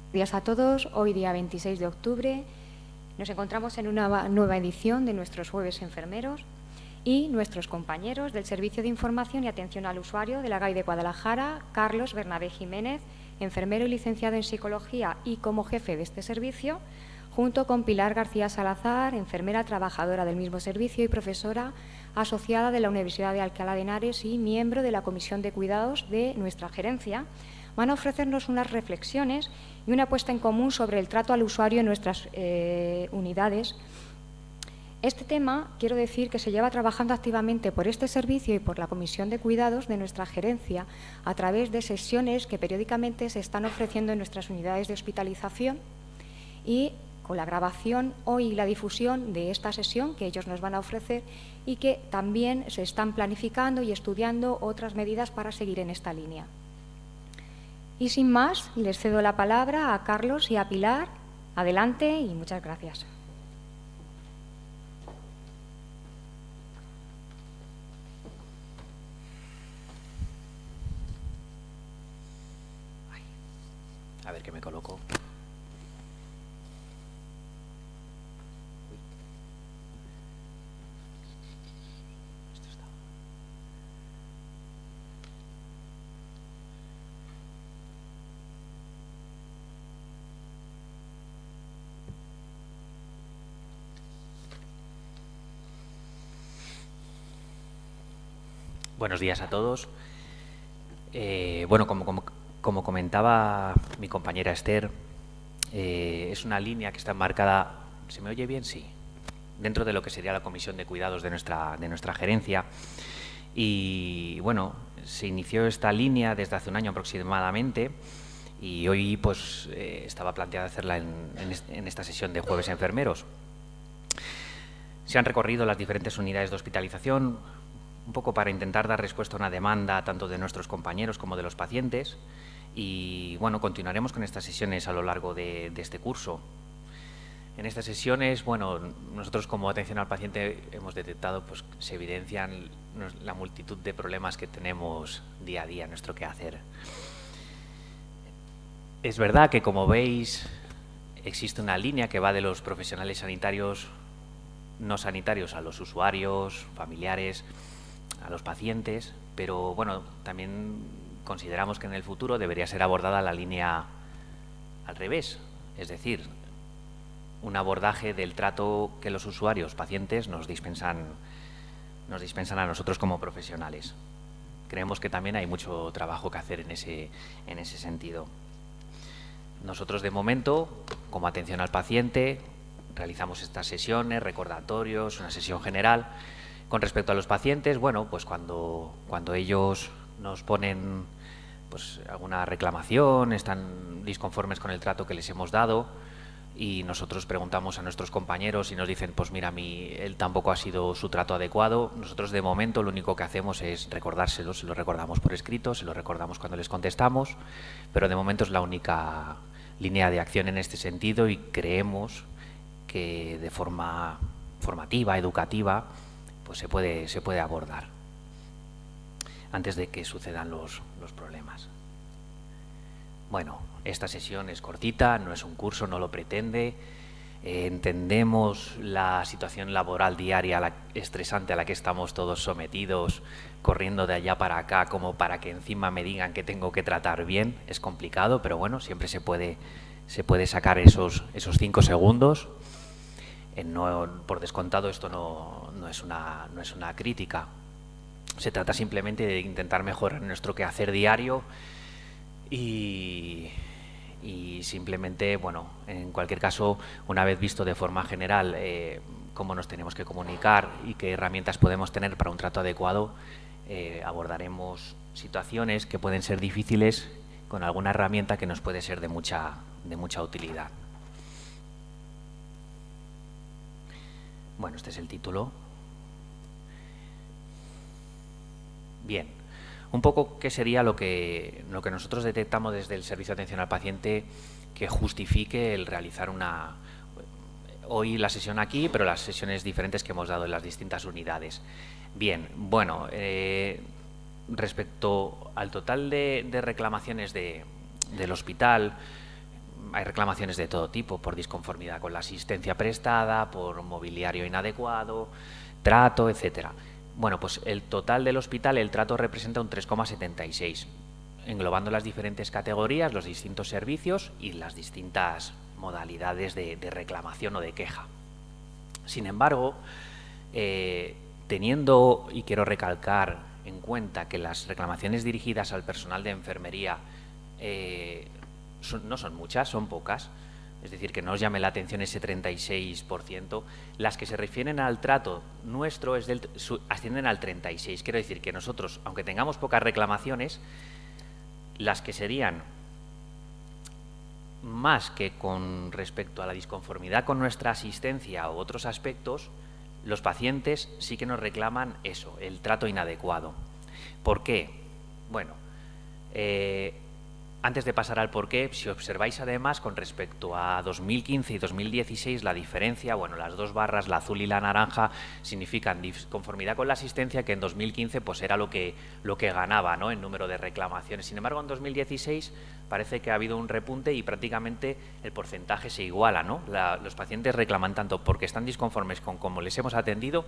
Buenos días a todos. Hoy, día 26 de octubre, nos encontramos en una nueva edición de nuestros Jueves Enfermeros y nuestros compañeros del Servicio de Información y Atención al Usuario de la GAI de Guadalajara, Carlos Bernabé Jiménez, enfermero y licenciado en Psicología y como jefe de este servicio, junto con Pilar García Salazar, enfermera trabajadora del mismo servicio y profesora asociada de la Universidad de Alcalá de Henares y miembro de la Comisión de Cuidados de nuestra gerencia, van a ofrecernos unas reflexiones y una puesta en común sobre el trato al usuario en nuestras unidades. Este tema, quiero decir que se lleva trabajando activamente por este servicio y por la Comisión de Cuidados de nuestra gerencia a través de sesiones que periódicamente se están ofreciendo en nuestras unidades de hospitalización y con la grabación hoy y la difusión de esta sesión que ellos nos van a ofrecer y que también se están planificando y estudiando otras medidas para seguir en esta línea. Y sin más, les cedo la palabra a Carlos y a Pilar. Adelante y muchas gracias. A ver qué me coloco. Esto está. Buenos días a todos. Bueno, como comentaba mi compañera Esther, es una línea que está enmarcada, ¿se me oye bien? Sí. Dentro de lo que sería la Comisión de Cuidados de nuestra gerencia. Y bueno, se inició esta línea desde hace un año aproximadamente y hoy pues estaba planteada hacerla en esta sesión de Jueves Enfermeros. Se han recorrido las diferentes unidades de hospitalización, un poco para intentar dar respuesta a una demanda tanto de nuestros compañeros como de los pacientes y bueno, continuaremos con estas sesiones a lo largo de este curso. En estas sesiones, bueno, nosotros como atención al paciente hemos detectado pues se evidencian la multitud de problemas que tenemos día a día en nuestro quehacer. Es verdad que, como veis, existe una línea que va de los profesionales sanitarios no sanitarios a los usuarios, familiares, a los pacientes, pero bueno, también consideramos que en el futuro debería ser abordada la línea al revés, es decir, un abordaje del trato que los usuarios, pacientes, nos dispensan a nosotros como profesionales. Creemos que también hay mucho trabajo que hacer en ese sentido. Nosotros, de momento, como atención al paciente, realizamos estas sesiones, recordatorios, una sesión general. Con respecto a los pacientes, bueno, pues cuando ellos nos ponen pues alguna reclamación, están disconformes con el trato que les hemos dado y nosotros preguntamos a nuestros compañeros y nos dicen, pues mira, él tampoco ha sido su trato adecuado. Nosotros, de momento, lo único que hacemos es recordárselo, se lo recordamos por escrito, se lo recordamos cuando les contestamos, pero de momento es la única línea de acción en este sentido y creemos que de forma formativa, educativa, pues se puede abordar antes de que sucedan los problemas. Bueno, esta sesión es cortita, no es un curso, no lo pretende. Entendemos la situación laboral diaria estresante a la que estamos todos sometidos, corriendo de allá para acá como para que encima me digan que tengo que tratar bien. Es complicado, pero bueno, siempre se puede sacar esos 5 segundos. Por descontado, esto no es una crítica. Se trata simplemente de intentar mejorar nuestro quehacer diario y simplemente, bueno, en cualquier caso, una vez visto de forma general cómo nos tenemos que comunicar y qué herramientas podemos tener para un trato adecuado, abordaremos situaciones que pueden ser difíciles con alguna herramienta que nos puede ser de mucha utilidad. Bueno, este es el título. Bien, un poco qué sería lo que nosotros detectamos desde el Servicio de Atención al Paciente que justifique el realizar hoy la sesión aquí, pero las sesiones diferentes que hemos dado en las distintas unidades. Bien, bueno, respecto al total de reclamaciones del hospital, hay reclamaciones de todo tipo, por disconformidad con la asistencia prestada, por mobiliario inadecuado, trato, etcétera. Bueno, pues el total del hospital, el trato representa un 3,76, englobando las diferentes categorías, los distintos servicios y las distintas modalidades de reclamación o de queja. Sin embargo, teniendo, y quiero recalcar en cuenta que las reclamaciones dirigidas al personal de enfermería no son muchas, son pocas, es decir, que no os llame la atención ese 36%, las que se refieren al trato nuestro ascienden al 36%. Quiero decir que nosotros, aunque tengamos pocas reclamaciones, las que serían más que con respecto a la disconformidad con nuestra asistencia u otros aspectos, los pacientes sí que nos reclaman eso, el trato inadecuado. ¿Por qué? Bueno, antes de pasar al porqué, si observáis además con respecto a 2015 y 2016 la diferencia, bueno, las dos barras, la azul y la naranja, significan disconformidad con la asistencia, que en 2015 pues era lo que ganaba, ¿no?, en número de reclamaciones. Sin embargo, en 2016 parece que ha habido un repunte y prácticamente el porcentaje se iguala, ¿no? Los pacientes reclaman tanto porque están disconformes con cómo les hemos atendido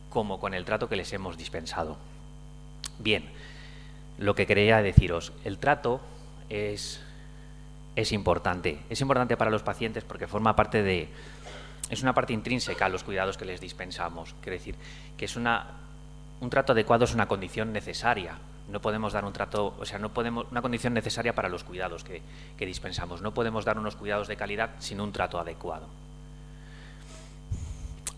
como con el trato que les hemos dispensado. Bien. Lo que quería deciros, el trato es importante. Es importante para los pacientes porque forma parte es una parte intrínseca a los cuidados que les dispensamos. Quiere decir que un trato adecuado es una condición necesaria. No podemos dar un trato, una condición necesaria para los cuidados que dispensamos. No podemos dar unos cuidados de calidad sin un trato adecuado.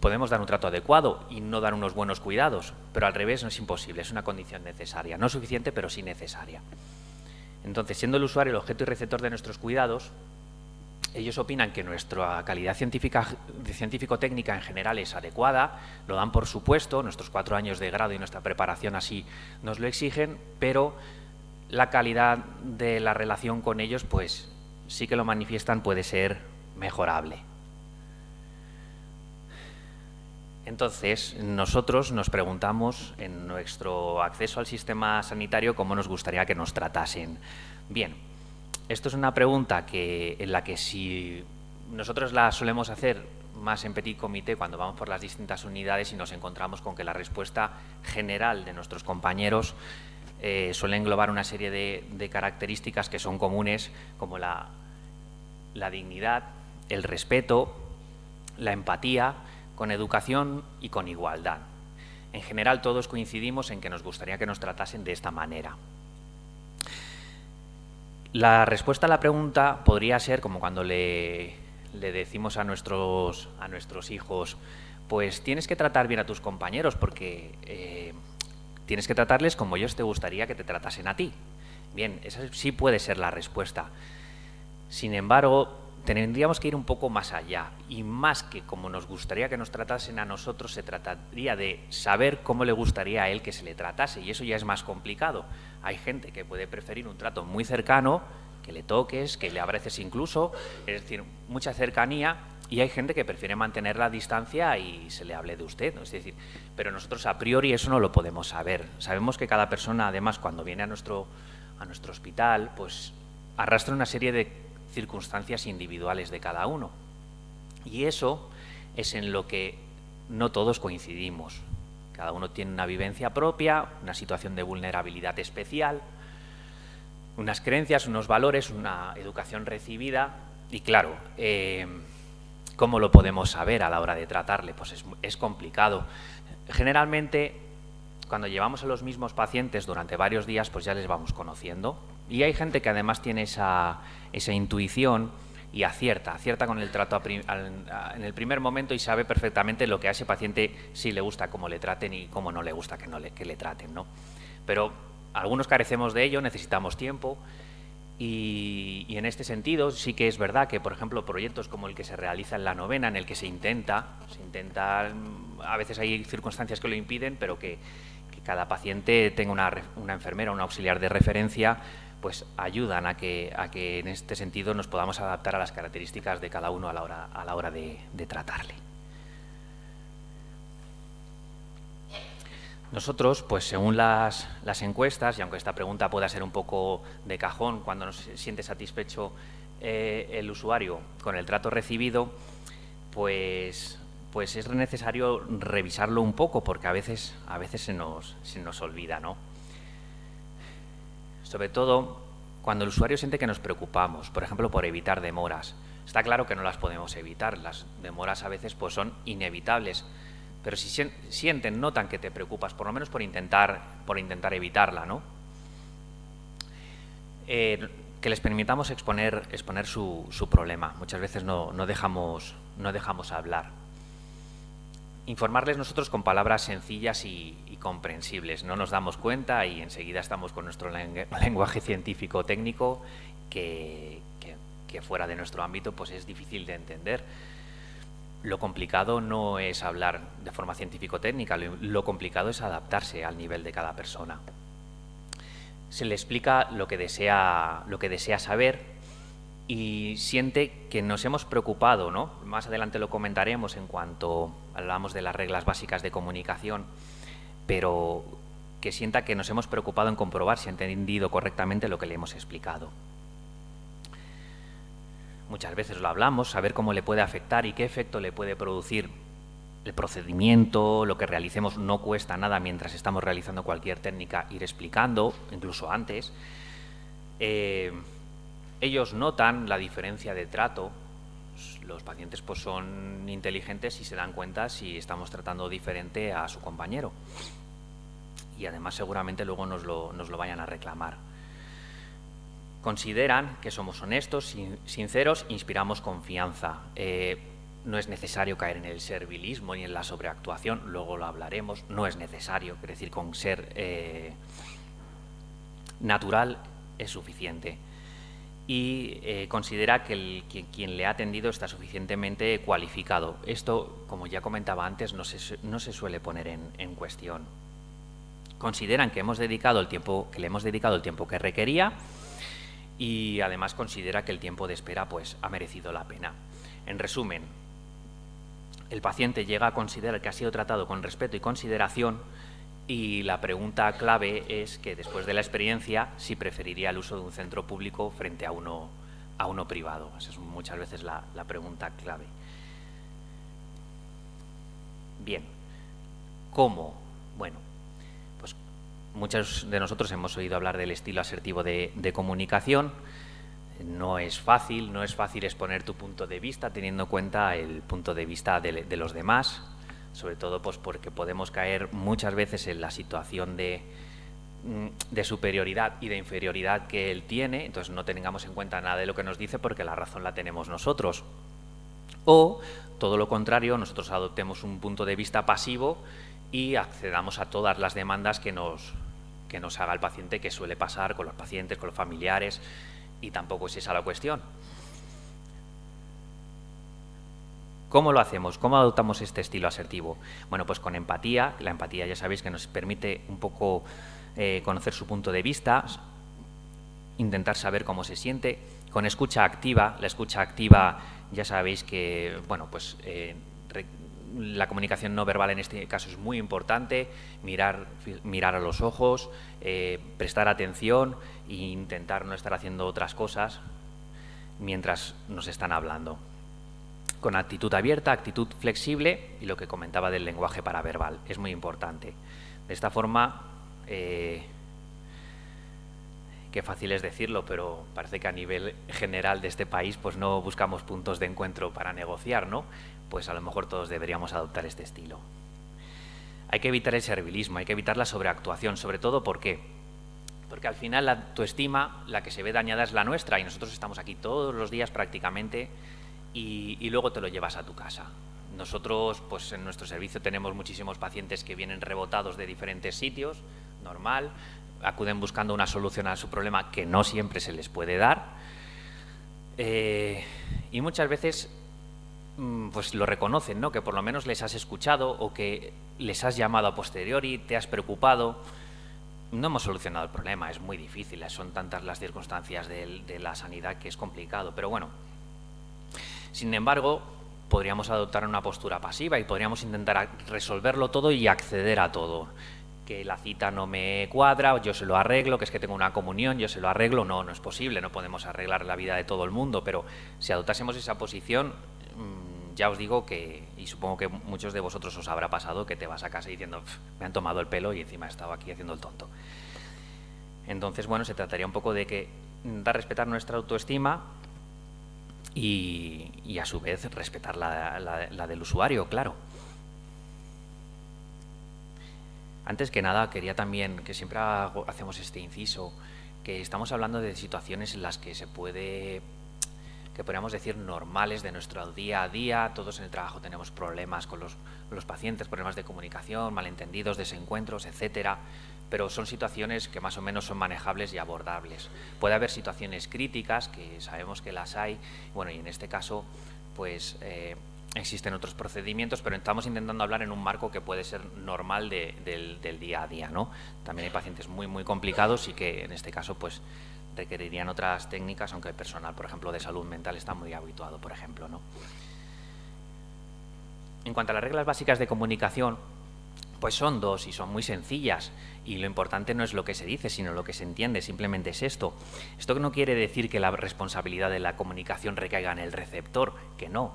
Podemos dar un trato adecuado y no dar unos buenos cuidados, pero al revés no es imposible, es una condición necesaria. No suficiente, pero sí necesaria. Entonces, siendo el usuario el objeto y receptor de nuestros cuidados, ellos opinan que nuestra calidad científico-técnica en general es adecuada, lo dan por supuesto, nuestros 4 años de grado y nuestra preparación así nos lo exigen, pero la calidad de la relación con ellos, pues sí que lo manifiestan, puede ser mejorable. Entonces, nosotros nos preguntamos en nuestro acceso al sistema sanitario cómo nos gustaría que nos tratasen. Bien, esto es una pregunta en la que si nosotros la solemos hacer más en petit comité cuando vamos por las distintas unidades y nos encontramos con que la respuesta general de nuestros compañeros suele englobar una serie de características que son comunes, como la dignidad, el respeto, la empatía, con educación y con igualdad. En general, todos coincidimos en que nos gustaría que nos tratasen de esta manera. La respuesta a la pregunta podría ser como cuando le decimos a nuestros hijos, pues tienes que tratar bien a tus compañeros porque tienes que tratarles como ellos te gustaría que te tratasen a ti. Bien, esa sí puede ser la respuesta. Sin embargo, tendríamos que ir un poco más allá y más que como nos gustaría que nos tratasen a nosotros, se trataría de saber cómo le gustaría a él que se le tratase, y eso ya es más complicado. Hay gente que puede preferir un trato muy cercano, que le toques, que le abraces incluso, es decir, mucha cercanía, y hay gente que prefiere mantener la distancia y se le hable de usted, ¿no? Es decir, pero nosotros a priori eso no lo podemos saber. Sabemos que cada persona, además, cuando viene a nuestro hospital, pues arrastra una serie de circunstancias individuales de cada uno. Y eso es en lo que no todos coincidimos. Cada uno tiene una vivencia propia, una situación de vulnerabilidad especial, unas creencias, unos valores, una educación recibida. Y claro, ¿cómo lo podemos saber a la hora de tratarle? Pues es complicado. Generalmente, cuando llevamos a los mismos pacientes durante varios días, pues ya les vamos conociendo. Y hay gente que además tiene esa intuición y acierta con el trato en el primer momento y sabe perfectamente lo que a ese paciente sí le gusta cómo le traten y cómo no le gusta que le traten, ¿no? Pero algunos carecemos de ello, necesitamos tiempo y en este sentido sí que es verdad que, por ejemplo, proyectos como el que se realiza en la novena, en el que se intenta, a veces hay circunstancias que lo impiden, pero que cada paciente tenga una enfermera, un auxiliar de referencia, pues ayudan a que en este sentido nos podamos adaptar a las características de cada uno a la hora de tratarle. Nosotros, pues según las encuestas, y aunque esta pregunta pueda ser un poco de cajón cuando no se siente satisfecho el usuario con el trato recibido, pues es necesario revisarlo un poco, porque a veces se nos olvida, ¿no? Sobre todo cuando el usuario siente que nos preocupamos, por ejemplo, por evitar demoras. Está claro que no las podemos evitar, las demoras a veces pues son inevitables, pero si sienten, notan que te preocupas, por lo menos por intentar evitarla, ¿no? Que les permitamos exponer su problema. Muchas veces no dejamos hablar. Informarles nosotros con palabras sencillas y comprensibles. No nos damos cuenta y enseguida estamos con nuestro lenguaje científico técnico que fuera de nuestro ámbito pues es difícil de entender. Lo complicado no es hablar de forma científico-técnica, lo complicado es adaptarse al nivel de cada persona. Se le explica lo que desea saber y siente que nos hemos preocupado, ¿no? Más adelante lo comentaremos en cuanto hablamos de las reglas básicas de comunicación, pero que sienta que nos hemos preocupado en comprobar si ha entendido correctamente lo que le hemos explicado. Muchas veces lo hablamos, saber cómo le puede afectar y qué efecto le puede producir el procedimiento, lo que realicemos no cuesta nada mientras estamos realizando cualquier técnica, ir explicando, incluso antes. Ellos notan la diferencia de trato. Los pacientes pues son inteligentes y se dan cuenta si estamos tratando diferente a su compañero. Y además seguramente luego nos lo vayan a reclamar. Consideran que somos honestos, sinceros, inspiramos confianza. No es necesario caer en el servilismo ni en la sobreactuación, luego lo hablaremos, no es necesario, es decir, con ser natural es suficiente. Y considera que quien le ha atendido está suficientemente cualificado. Esto, como ya comentaba antes, no se suele poner en cuestión. Consideran que le hemos dedicado el tiempo que requería y además considera que el tiempo de espera pues, ha merecido la pena. En resumen, el paciente llega a considerar que ha sido tratado con respeto y consideración y la pregunta clave es que después de la experiencia si preferiría el uso de un centro público frente a uno privado. Esa es muchas veces la pregunta clave. Bien, ¿cómo? Bueno, pues muchos de nosotros hemos oído hablar del estilo asertivo de comunicación. No es fácil exponer tu punto de vista teniendo en cuenta el punto de vista de los demás, sobre todo pues porque podemos caer muchas veces en la situación de superioridad y de inferioridad que él tiene, entonces no tengamos en cuenta nada de lo que nos dice porque la razón la tenemos nosotros. O, todo lo contrario, nosotros adoptemos un punto de vista pasivo y accedamos a todas las demandas que nos haga el paciente, que suele pasar con los pacientes, con los familiares, y tampoco es esa la cuestión. ¿Cómo lo hacemos? ¿Cómo adoptamos este estilo asertivo? Bueno, pues con empatía. La empatía ya sabéis que nos permite un poco conocer su punto de vista, intentar saber cómo se siente. Con escucha activa. La escucha activa ya sabéis que, bueno, pues la comunicación no verbal en este caso es muy importante, mirar a los ojos, prestar atención e intentar no estar haciendo otras cosas mientras nos están hablando. Con actitud abierta, actitud flexible y lo que comentaba del lenguaje paraverbal, es muy importante. De esta forma, qué fácil es decirlo, pero parece que a nivel general de este país pues no buscamos puntos de encuentro para negociar, ¿no? Pues a lo mejor todos deberíamos adoptar este estilo. Hay que evitar el servilismo, hay que evitar la sobreactuación, sobre todo ¿por qué? Porque al final la autoestima, la que se ve dañada es la nuestra y nosotros estamos aquí todos los días prácticamente y luego te lo llevas a tu casa. Nosotros pues en nuestro servicio tenemos muchísimos pacientes que vienen rebotados de diferentes sitios, normal, acuden buscando una solución a su problema que no siempre se les puede dar y muchas veces pues lo reconocen, ¿no? Que por lo menos les has escuchado o que les has llamado a posteriori, te has preocupado. No hemos solucionado el problema, es muy difícil, son tantas las circunstancias de la sanidad que es complicado, pero bueno. Sin embargo, podríamos adoptar una postura pasiva y podríamos intentar resolverlo todo y acceder a todo. que la cita no me cuadra, yo se lo arreglo, que es que tengo una comunión, yo se lo arreglo. No, no es posible, no podemos arreglar la vida de todo el mundo, pero si adoptásemos esa posición, ya os digo que, y supongo que muchos de vosotros os habrá pasado, que te vas a casa diciendo, me han tomado el pelo y encima he estado aquí haciendo el tonto. Entonces, bueno, se trataría un poco de que dar respetar nuestra autoestima y a su vez respetar la del usuario, claro. Antes que nada, quería también, que siempre hacemos este inciso, que estamos hablando de situaciones en las que se puede, que podríamos decir normales de nuestro día a día. Todos en el trabajo tenemos problemas con los pacientes, problemas de comunicación, malentendidos, desencuentros, etcétera. Pero son situaciones que más o menos son manejables y abordables. Puede haber situaciones críticas, que sabemos que las hay, bueno, y en este caso, pues existen otros procedimientos, pero estamos intentando hablar en un marco que puede ser normal del día a día, ¿no? También hay pacientes muy complicados y que en este caso, pues, requerirían otras técnicas, aunque el personal, por ejemplo, de salud mental está muy habituado, por ejemplo, ¿no? En cuanto a las reglas básicas de comunicación, pues son dos y son muy sencillas, y lo importante no es lo que se dice, sino lo que se entiende, simplemente es esto. Esto no quiere decir que la responsabilidad de la comunicación recaiga en el receptor, que no,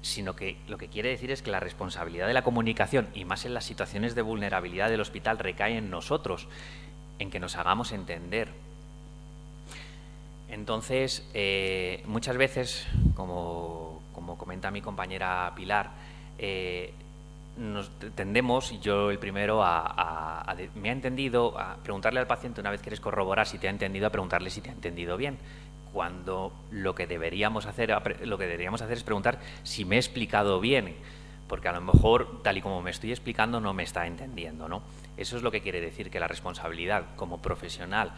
sino que lo que quiere decir es que la responsabilidad de la comunicación, y más en las situaciones de vulnerabilidad del hospital, recae en nosotros, en que nos hagamos entender. Entonces, muchas veces, como comenta mi compañera Pilar, nos tendemos, y yo el primero, me ha entendido, a preguntarle al paciente, una vez quieres corroborar si te ha entendido, a preguntarle si te ha entendido bien, cuando lo que deberíamos hacer es preguntar si me he explicado bien, porque a lo mejor, tal y como me estoy explicando, no me está entendiendo, ¿no? Eso es lo que quiere decir, que la responsabilidad como profesional,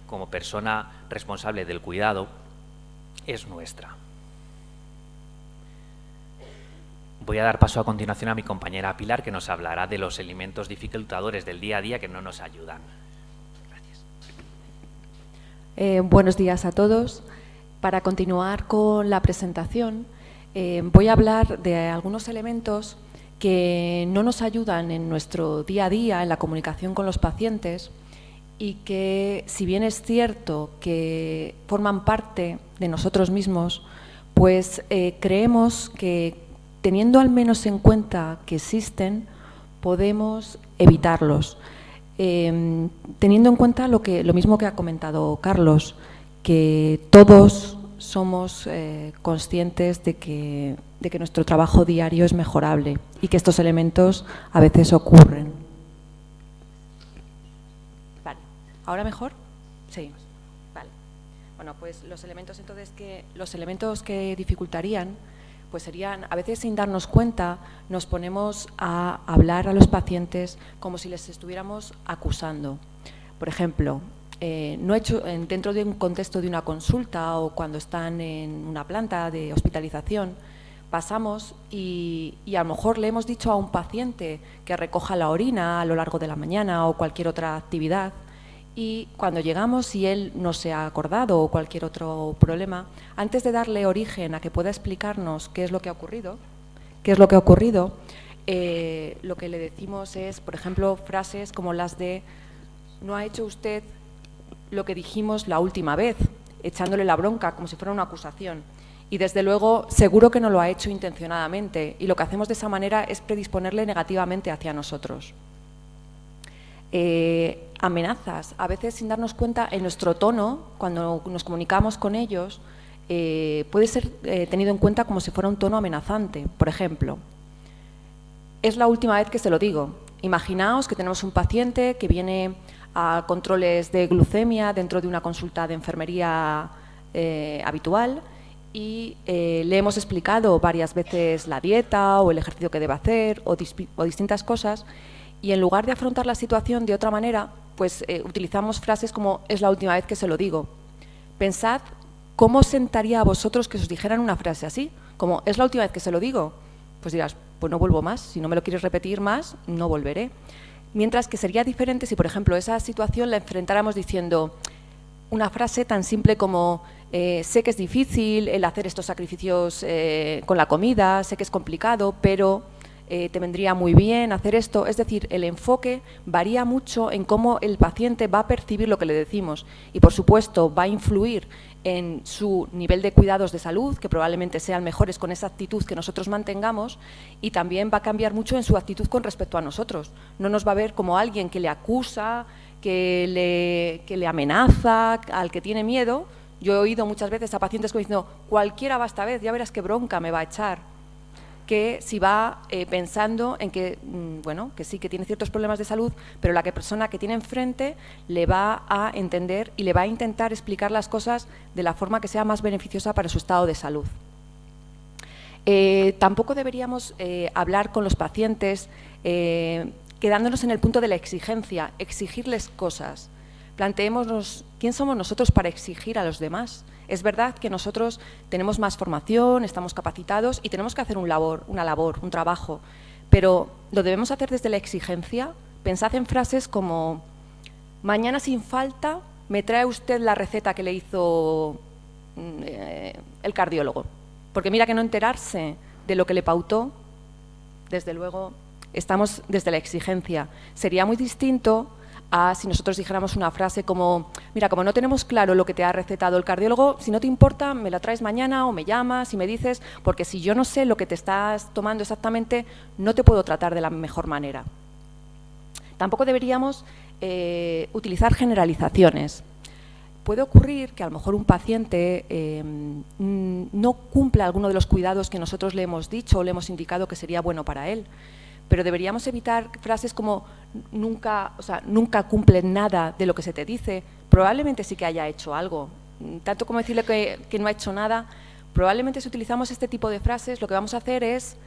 como persona responsable del cuidado, es nuestra. Voy a dar paso a continuación a mi compañera Pilar, que nos hablará de los elementos dificultadores del día a día que no nos ayudan. Gracias. Buenos días a todos. Para continuar con la presentación, voy a hablar de algunos elementos que no nos ayudan en nuestro día a día, en la comunicación con los pacientes, y que, si bien es cierto que forman parte de nosotros mismos, pues creemos que, teniendo al menos en cuenta que existen, podemos evitarlos. Teniendo en cuenta lo mismo que ha comentado Carlos, que todos somos conscientes de que nuestro trabajo diario es mejorable y que estos elementos a veces ocurren. Vale. ¿Ahora mejor? Sí. Vale. Bueno, pues los elementos que dificultarían, pues serían, a veces sin darnos cuenta, nos ponemos a hablar a los pacientes como si les estuviéramos acusando. Por ejemplo, dentro de un contexto de una consulta o cuando están en una planta de hospitalización, pasamos y a lo mejor le hemos dicho a un paciente que recoja la orina a lo largo de la mañana o cualquier otra actividad, y cuando llegamos y él no se ha acordado o cualquier otro problema, antes de darle origen a que pueda explicarnos qué es lo que ha ocurrido, lo que le decimos es, por ejemplo, frases como las de «no ha hecho usted lo que dijimos la última vez», echándole la bronca como si fuera una acusación. Y desde luego seguro que no lo ha hecho intencionadamente, y lo que hacemos de esa manera es predisponerle negativamente hacia nosotros. Amenazas, a veces sin darnos cuenta, en nuestro tono, cuando nos comunicamos con ellos, puede ser tenido en cuenta como si fuera un tono amenazante. Por ejemplo, es la última vez que se lo digo. Imaginaos que tenemos un paciente que viene a controles de glucemia dentro de una consulta de enfermería habitual, y le hemos explicado varias veces la dieta o el ejercicio que debe hacer o distintas cosas, y en lugar de afrontar la situación de otra manera, pues utilizamos frases como «es la última vez que se lo digo». Pensad cómo sentaría a vosotros que os dijeran una frase así, como «es la última vez que se lo digo». Pues dirás, pues no vuelvo más, si no me lo quieres repetir más, no volveré. Mientras que sería diferente si, por ejemplo, esa situación la enfrentáramos diciendo una frase tan simple como «sé que es difícil el hacer estos sacrificios con la comida, sé que es complicado, pero te vendría muy bien hacer esto. Es decir, el enfoque varía mucho en cómo el paciente va a percibir lo que le decimos y, por supuesto, va a influir en su nivel de cuidados de salud, que probablemente sean mejores con esa actitud que nosotros mantengamos, y también va a cambiar mucho en su actitud con respecto a nosotros. No nos va a ver como alguien que le acusa, que le amenaza, al que tiene miedo. Yo he oído muchas veces a pacientes como diciendo, cualquiera va esta vez, ya verás qué bronca me va a echar. Que si va pensando en que, bueno, que sí que tiene ciertos problemas de salud, pero la persona que tiene enfrente le va a entender y le va a intentar explicar las cosas de la forma que sea más beneficiosa para su estado de salud. Tampoco deberíamos hablar con los pacientes quedándonos en el punto de la exigencia, exigirles cosas. Planteémonos quién somos nosotros para exigir a los demás. Es verdad que nosotros tenemos más formación, estamos capacitados y tenemos que hacer una labor, un trabajo, pero lo debemos hacer desde la exigencia. Pensad en frases como, mañana sin falta me trae usted la receta que le hizo el cardiólogo, porque mira que no enterarse de lo que le pautó, desde luego estamos desde la exigencia. Sería muy distinto a si nosotros dijéramos una frase como, mira, como no tenemos claro lo que te ha recetado el cardiólogo, si no te importa, me la traes mañana o me llamas y me dices, porque si yo no sé lo que te estás tomando exactamente, no te puedo tratar de la mejor manera. Tampoco deberíamos utilizar generalizaciones. Puede ocurrir que a lo mejor un paciente no cumpla alguno de los cuidados que nosotros le hemos dicho o le hemos indicado que sería bueno para él. Pero deberíamos evitar frases como nunca cumple nada de lo que se te dice. Probablemente sí que haya hecho algo. Tanto como decirle que no ha hecho nada, probablemente si utilizamos este tipo de frases lo que vamos a hacer es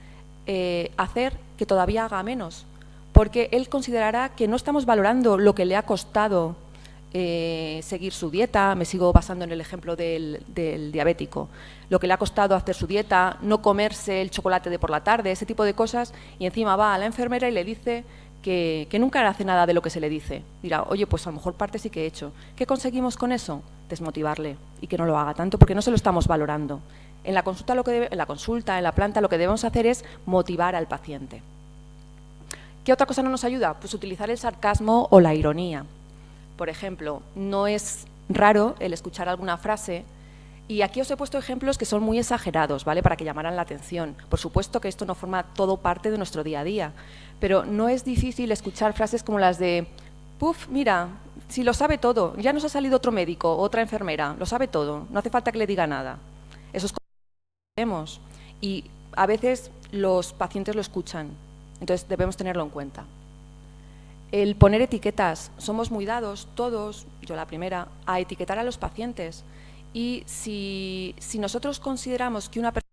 hacer que todavía haga menos, porque él considerará que no estamos valorando lo que le ha costado seguir su dieta. Me sigo basando en el ejemplo del diabético, lo que le ha costado hacer su dieta, no comerse el chocolate de por la tarde, ese tipo de cosas, y encima va a la enfermera y le dice que nunca hace nada de lo que se le dice. Dirá, oye, pues a lo mejor parte sí que he hecho. ¿Qué conseguimos con eso? Desmotivarle y que no lo haga tanto porque no se lo estamos valorando. En la consulta, en la planta, lo que debemos hacer es motivar al paciente. ¿Qué otra cosa no nos ayuda? Pues utilizar el sarcasmo o la ironía. Por ejemplo, no es raro el escuchar alguna frase, y aquí os he puesto ejemplos que son muy exagerados, ¿vale?, para que llamaran la atención. Por supuesto que esto no forma todo parte de nuestro día a día, pero no es difícil escuchar frases como las de, puf, mira, si lo sabe todo, ya nos ha salido otro médico, otra enfermera, lo sabe todo, no hace falta que le diga nada. Eso es como lo vemos, y a veces los pacientes lo escuchan, entonces debemos tenerlo en cuenta. El poner etiquetas. Somos muy dados, todos, yo la primera, a etiquetar a los pacientes. Y si nosotros consideramos que una persona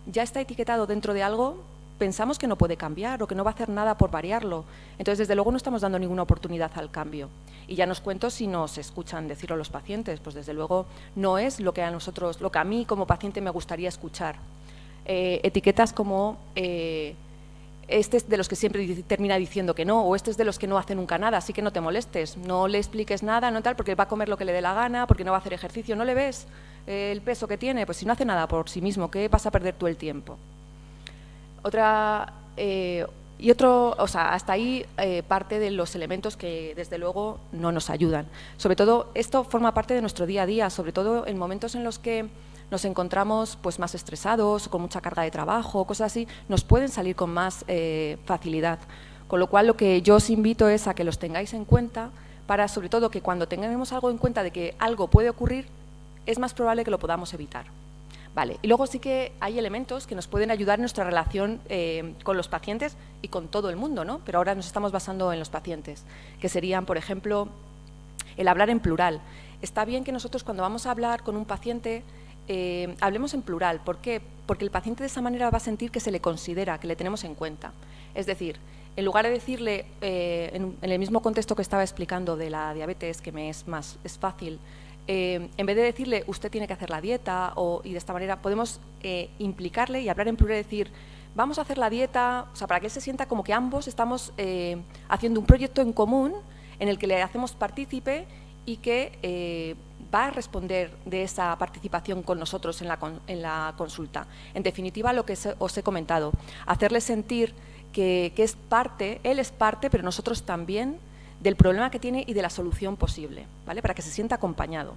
ya está etiquetado dentro de algo, pensamos que no puede cambiar o que no va a hacer nada por variarlo. Entonces, desde luego, no estamos dando ninguna oportunidad al cambio. Y ya nos cuento si nos escuchan decirlo los pacientes. Pues, desde luego, no es lo que a mí como paciente me gustaría escuchar. Etiquetas como este es de los que siempre termina diciendo que no, o este es de los que no hace nunca nada, así que no te molestes, no le expliques nada, no tal, porque va a comer lo que le dé la gana, porque no va a hacer ejercicio, ¿no le ves el peso que tiene? Pues si no hace nada por sí mismo, ¿qué vas a perder tú el tiempo? Hasta ahí parte de los elementos que desde luego no nos ayudan. Sobre todo, esto forma parte de nuestro día a día, sobre todo en momentos en los que nos encontramos pues más estresados, con mucha carga de trabajo, cosas así, nos pueden salir con más facilidad. Con lo cual, lo que yo os invito es a que los tengáis en cuenta para, sobre todo, que cuando tengamos algo en cuenta de que algo puede ocurrir, es más probable que lo podamos evitar. Vale. Y luego sí que hay elementos que nos pueden ayudar en nuestra relación con los pacientes y con todo el mundo, ¿no? Pero ahora nos estamos basando en los pacientes, que serían, por ejemplo, el hablar en plural. Está bien que nosotros, cuando vamos a hablar con un paciente, hablemos en plural. ¿Por qué? Porque el paciente de esa manera va a sentir que se le considera, que le tenemos en cuenta. Es decir, en lugar de decirle, en el mismo contexto que estaba explicando de la diabetes, que me es fácil, en vez de decirle, usted tiene que hacer la dieta, y de esta manera podemos implicarle y hablar en plural y decir, vamos a hacer la dieta, o sea, para que él se sienta como que ambos estamos haciendo un proyecto en común en el que le hacemos partícipe y que va a responder de esa participación con nosotros en la consulta. En definitiva, lo que os he comentado, hacerle sentir que es parte, él es parte, pero nosotros también, del problema que tiene y de la solución posible, ¿vale? Para que se sienta acompañado.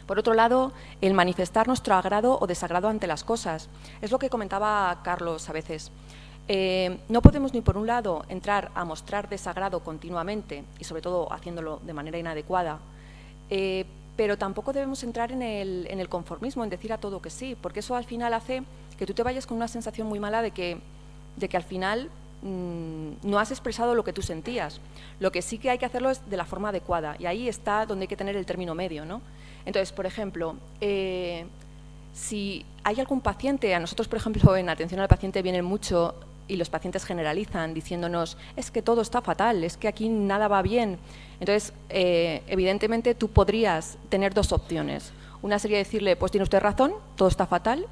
Por otro lado, el manifestar nuestro agrado o desagrado ante las cosas. Es lo que comentaba Carlos a veces. No podemos ni por un lado entrar a mostrar desagrado continuamente y sobre todo haciéndolo de manera inadecuada, pero tampoco debemos entrar en el conformismo, en decir a todo que sí, porque eso al final hace que tú te vayas con una sensación muy mala de que al final no has expresado lo que tú sentías. Lo que sí que hay que hacerlo es de la forma adecuada y ahí está donde hay que tener el término medio, ¿no? Entonces, por ejemplo, si hay algún paciente, a nosotros, por ejemplo, en atención al paciente vienen mucho y los pacientes generalizan diciéndonos es que todo está fatal, es que aquí nada va bien. Entonces, evidentemente, tú podrías tener dos opciones. Una sería decirle, pues tiene usted razón, todo está fatal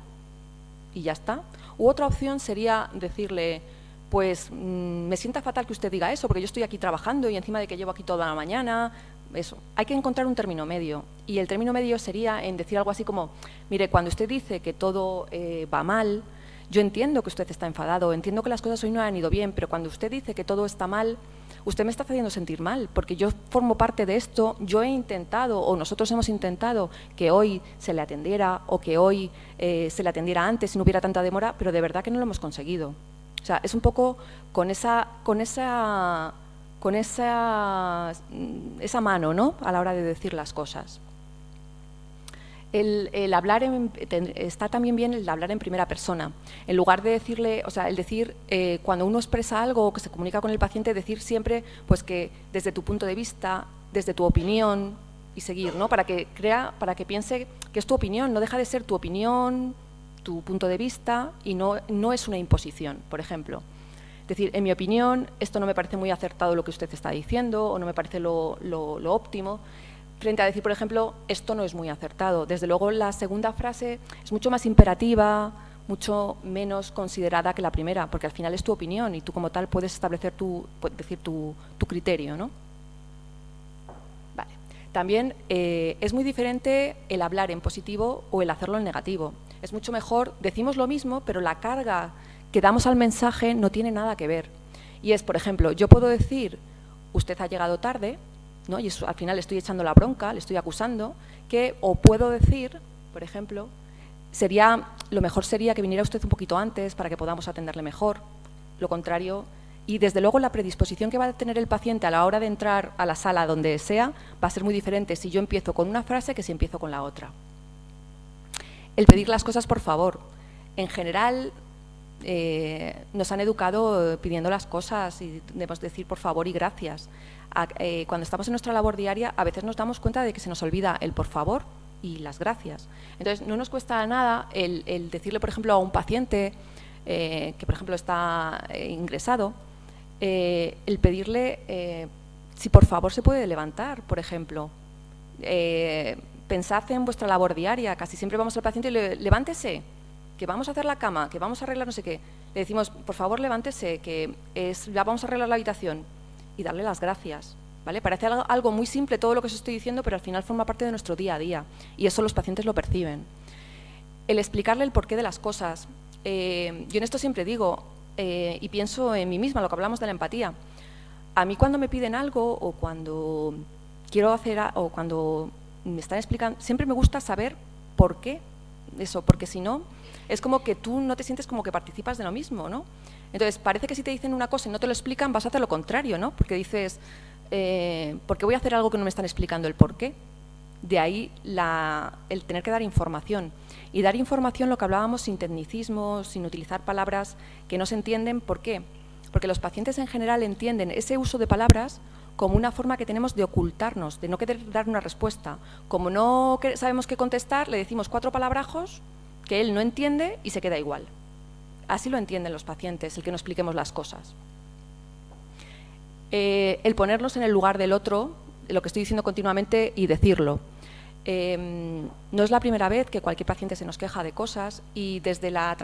y ya está. U otra opción sería decirle, pues me sienta fatal que usted diga eso, porque yo estoy aquí trabajando y encima de que llevo aquí toda la mañana, eso. Hay que encontrar un término medio y el término medio sería en decir algo así como, mire, cuando usted dice que todo va mal, yo entiendo que usted está enfadado, entiendo que las cosas hoy no han ido bien, pero cuando usted dice que todo está mal, usted me está haciendo sentir mal, porque yo formo parte de esto, yo he intentado, o nosotros hemos intentado que hoy se le atendiera, o que hoy se le atendiera antes y no hubiera tanta demora, pero de verdad que no lo hemos conseguido. O sea, es un poco con esa mano, ¿no?, a la hora de decir las cosas. El hablar está también bien el hablar en primera persona. En lugar de decirle, o sea, el decir, cuando uno expresa algo o que se comunica con el paciente, decir siempre pues que desde tu punto de vista, desde tu opinión y seguir, ¿no? Para que piense que es tu opinión, no deja de ser tu opinión, tu punto de vista y no es una imposición, por ejemplo. Es decir, en mi opinión, esto no me parece muy acertado lo que usted está diciendo o no me parece lo óptimo. Frente a decir, por ejemplo, esto no es muy acertado. Desde luego, la segunda frase es mucho más imperativa, mucho menos considerada que la primera, porque al final es tu opinión y tú como tal puedes establecer tu criterio, ¿no? Vale. También es muy diferente el hablar en positivo o el hacerlo en negativo. Es mucho mejor, decimos lo mismo, pero la carga que damos al mensaje no tiene nada que ver. Y es, por ejemplo, yo puedo decir, usted ha llegado tarde, ¿no? Y eso, al final le estoy echando la bronca, le estoy acusando, o puedo decir, por ejemplo, lo mejor sería que viniera usted un poquito antes para que podamos atenderle mejor, lo contrario, y desde luego la predisposición que va a tener el paciente a la hora de entrar a la sala donde sea va a ser muy diferente si yo empiezo con una frase que si empiezo con la otra. El pedir las cosas por favor. En general, nos han educado pidiendo las cosas y debemos decir por favor y gracias. Cuando estamos en nuestra labor diaria, a veces nos damos cuenta de que se nos olvida el por favor y las gracias. Entonces, no nos cuesta nada el decirle, por ejemplo, a un paciente que, por ejemplo, está ingresado, el pedirle si por favor se puede levantar, por ejemplo. Pensad en vuestra labor diaria, casi siempre vamos al paciente y levántese, que vamos a hacer la cama, que vamos a arreglar no sé qué. Le decimos, por favor, levántese, que ya vamos a arreglar la habitación. Y darle las gracias, ¿vale? Parece algo muy simple todo lo que os estoy diciendo, pero al final forma parte de nuestro día a día y eso los pacientes lo perciben. El explicarle el porqué de las cosas. Yo en esto siempre digo, y pienso en mí misma, lo que hablamos de la empatía. A mí cuando me piden algo o cuando quiero hacer o cuando me están explicando, siempre me gusta saber por qué eso, porque si no, es como que tú no te sientes como que participas de lo mismo, ¿no? Entonces, parece que si te dicen una cosa y no te lo explican, vas a hacer lo contrario, ¿no? Porque dices, ¿por qué voy a hacer algo que no me están explicando el por qué? De ahí el tener que dar información. Y dar información, lo que hablábamos, sin tecnicismos, sin utilizar palabras que no se entienden. ¿Por qué? Porque los pacientes en general entienden ese uso de palabras como una forma que tenemos de ocultarnos, de no querer dar una respuesta. Como no sabemos qué contestar, le decimos 4 palabrajos que él no entiende y se queda igual. Así lo entienden los pacientes, el que no expliquemos las cosas. El ponernos en el lugar del otro, lo que estoy diciendo continuamente, y decirlo. No es la primera vez que cualquier paciente se nos queja de cosas y desde la